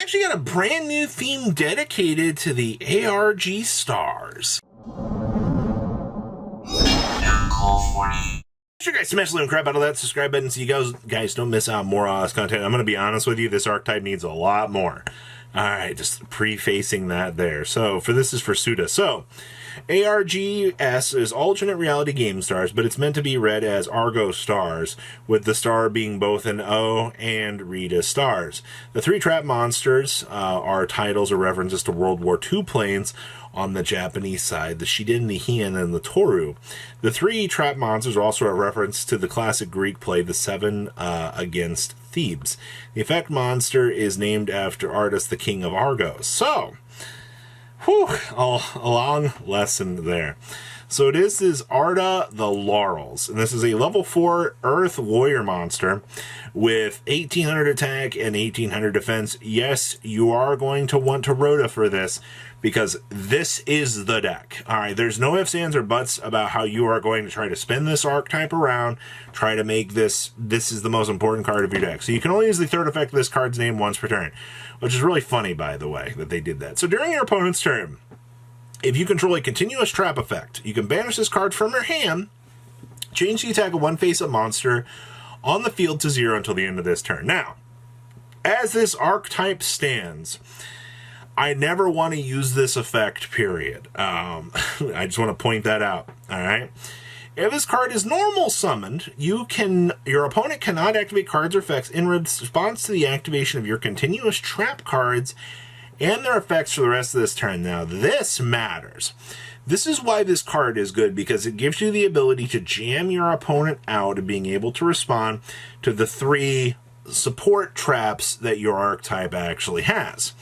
Actually got a brand new theme dedicated to the ARG stars. Sure, guys, smash the little crap out of that subscribe button so you guys don't miss out more on this content. I'm going to be honest with you, this archetype needs a lot more. Alright, just prefacing that there. So, this is for Suda. So, ARGS is alternate reality game stars, but it's meant to be read as Argos stars, with the star being both an O and read as stars. The three trap monsters are titles or references to World War II planes on the Japanese side, the Shiden, the Heian, and the Toru. The three trap monsters are also a reference to the classic Greek play, The Seven Against Thebes. The effect monster is named after Argus, the king of Argos. So, a long lesson there. So this is Arda the Laurels, and this is a level 4 Earth Warrior monster with 1800 attack and 1800 defense. Yes, you are going to want to Rhoda for this, because this is the deck. Alright, there's no ifs, ands, or buts about how you are going to try to spin this archetype around, try to make this is the most important card of your deck. So you can only use the third effect of this card's name once per turn, which is really funny, by the way, that they did that. So during your opponent's turn, if you control a continuous trap effect, you can banish this card from your hand, change the attack of one face-up monster on the field to 0 until the end of this turn. Now, as this archetype stands, I never want to use this effect, period. I just want to point that out, alright? If this card is normal summoned, your opponent cannot activate cards or effects in response to the activation of your continuous trap cards and their effects for the rest of this turn. Now, this matters. This is why this card is good, because it gives you the ability to jam your opponent out of being able to respond to the 3 support traps that your archetype actually has.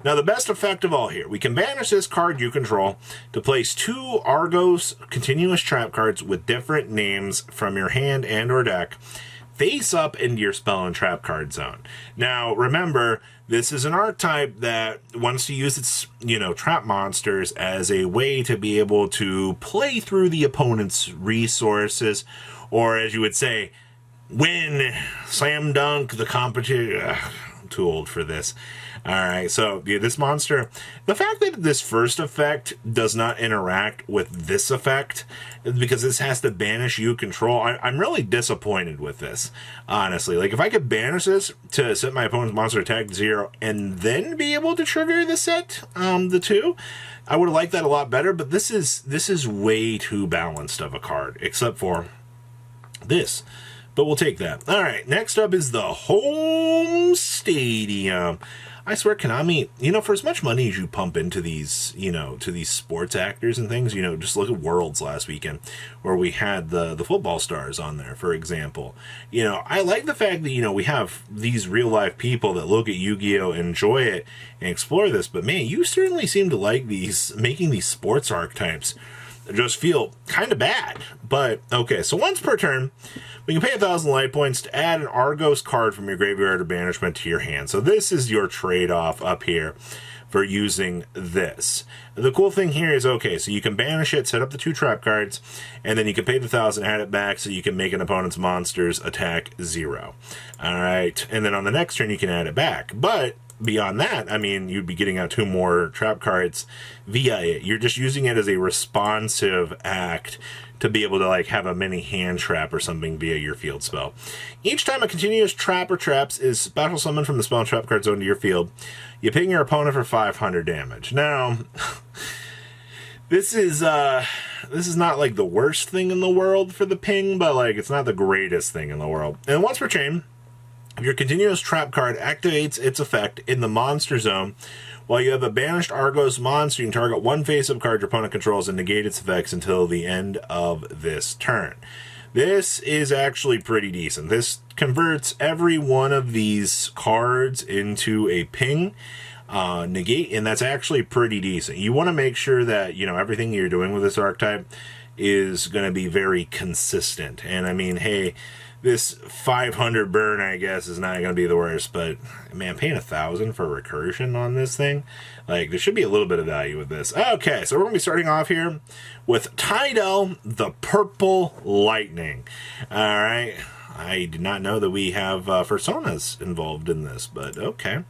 Now, the best effect of all here, we can banish this card you control to place 2 Argos continuous trap cards with different names from your hand and or deck face up into your spell and trap card zone. Now, remember, this is an archetype that wants to use its, trap monsters as a way to be able to play through the opponent's resources, or as you would say, win, slam dunk the competition. I'm too old for this. Alright, so yeah, this monster, the fact that this first effect does not interact with this effect, because this has to banish you control, I'm really disappointed with this, honestly. Like, if I could banish this to set my opponent's monster attack to 0 and then be able to trigger the set, the 2, I would have liked that a lot better, but this is way too balanced of a card, except for this. But we'll take that. Alright, next up is the home stadium. I swear, Konami, for as much money as you pump into these, to these sports actors and things, just look at Worlds last weekend, where we had the football stars on there, for example. I like the fact that, we have these real-life people that look at Yu-Gi-Oh! Enjoy it, and explore this, but man, you certainly seem to like making these sports archetypes just feel kind of bad. But, okay, so once per turn, we can pay 1,000 light points to add an Argos card from your graveyard or banishment to your hand. So this is your trade-off up here for using this. The cool thing here is, okay, so you can banish it, set up the 2 trap cards, and then you can pay the 1,000, add it back, so you can make an opponent's monster's attack 0. Alright, and then on the next turn you can add it back. But beyond that, you'd be getting out 2 more trap cards via it. You're just using it as a responsive act to be able to, have a mini hand trap or something via your field spell. Each time a continuous trap or traps is special summoned from the spell and trap card zone to your field, you ping your opponent for 500 damage. Now, this is not, the worst thing in the world for the ping, but, it's not the greatest thing in the world. And once per chain, your continuous trap card activates its effect in the monster zone. While you have a banished Argos monster, you can target 1 face-up card your opponent controls and negate its effects until the end of this turn. This is actually pretty decent. This converts every one of these cards into a ping negate, and that's actually pretty decent. You want to make sure that, everything you're doing with this archetype is going to be very consistent. And hey, this 500 burn, I guess, is not going to be the worst, but man, paying 1,000 for recursion on this thing, there should be a little bit of value with this. Okay, so we're going to be starting off here with Tidal, the Purple Lightning. Alright, I did not know that we have personas involved in this, but okay.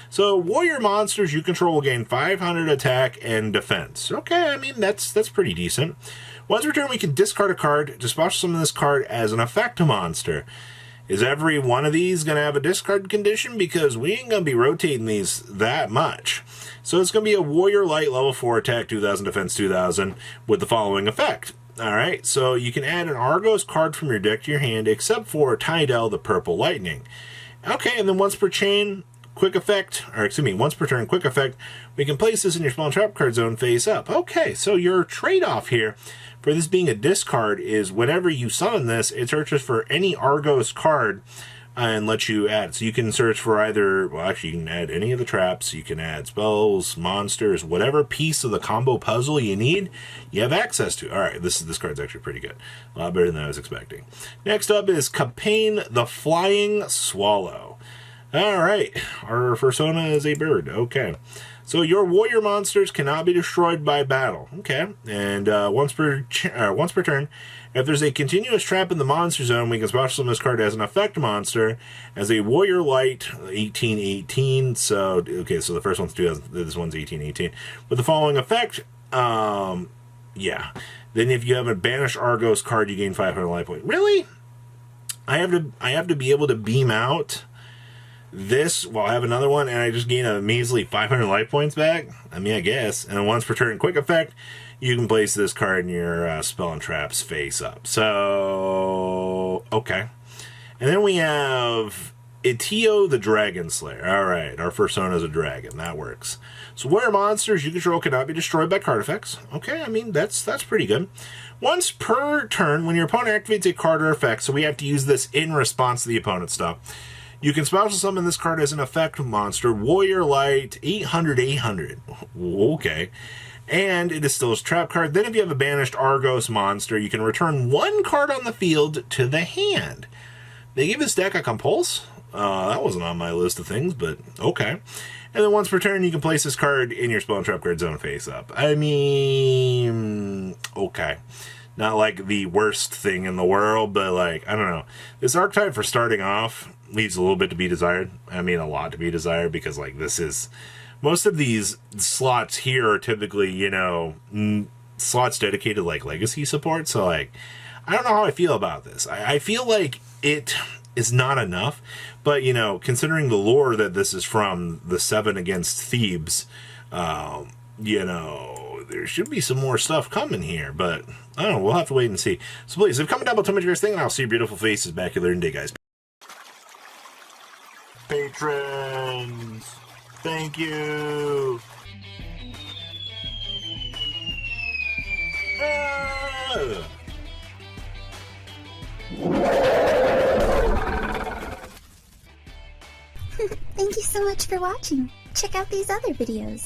So warrior monsters you control will gain 500 attack and defense. Okay, I mean, that's pretty decent. Once per turn, we can discard a card to special summon this card as an effect monster. Is every one of these going to have a discard condition? Because we ain't going to be rotating these that much. So it's going to be a warrior light level 4 attack 2000 defense 2000 with the following effect. Alright, so you can add an Argos card from your deck to your hand except for Tidal the Purple Lightning. Okay, and then once per turn, quick effect, we can place this in your spell and trap card zone face up. Okay, so your trade-off here for this being a discard is whenever you summon this, it searches for any Argos card and lets you add. So you can search for either, well, actually you can add any of the traps, you can add spells, monsters, whatever piece of the combo puzzle you need, you have access to. Alright, this card's actually pretty good. A lot better than I was expecting. Next up is Capain the Flying Swallow. Alright, our persona is a bird. Okay. So your warrior monsters cannot be destroyed by battle. Okay. And once per turn, if there's a continuous trap in the monster zone, we can special summon this card as an effect monster as a warrior light 1818. So okay, so the first one's 2000, this one's 1818. With the following effect, yeah. Then if you have a banished Argos card, you gain 500 life points. Really? I have to be able to beam out this while I have another one and I just gain a measly 500 life points back? I mean, I guess. And then once per turn quick effect, you can place this card in your spell and traps face up. So, okay. And then we have Itio the Dragon Slayer. Alright, our persona is a dragon. That works. So warrior monsters you control cannot be destroyed by card effects. Okay, I mean, that's pretty good. Once per turn, when your opponent activates a card or effect, so we have to use this in response to the opponent's stuff, you can special summon this card as an effect monster, Warrior Light 800. Okay. And it is still a trap card. Then if you have a banished Argos monster, you can return one card on the field to the hand. They gave this deck a compulse. That wasn't on my list of things, but okay. And then once per turn, you can place this card in your spell and trap card zone face up. I mean, okay. Not like the worst thing in the world, but like, I don't know. This archetype for starting off leaves a little bit to be desired. I mean, a lot to be desired, because like this is, most of these slots here are typically, you know, slots dedicated like legacy support. So like, I don't know how I feel about this. I feel like it is not enough, but you know, considering the lore that this is from, the 7 against Thebes, you know, there should be some more stuff coming here, but I don't know, we'll have to wait and see. So please, if comment down below, tell me what you guys think, and I'll see your beautiful faces back here later in the day, guys. Patrons, thank you. Thank you so much for watching. Check out these other videos.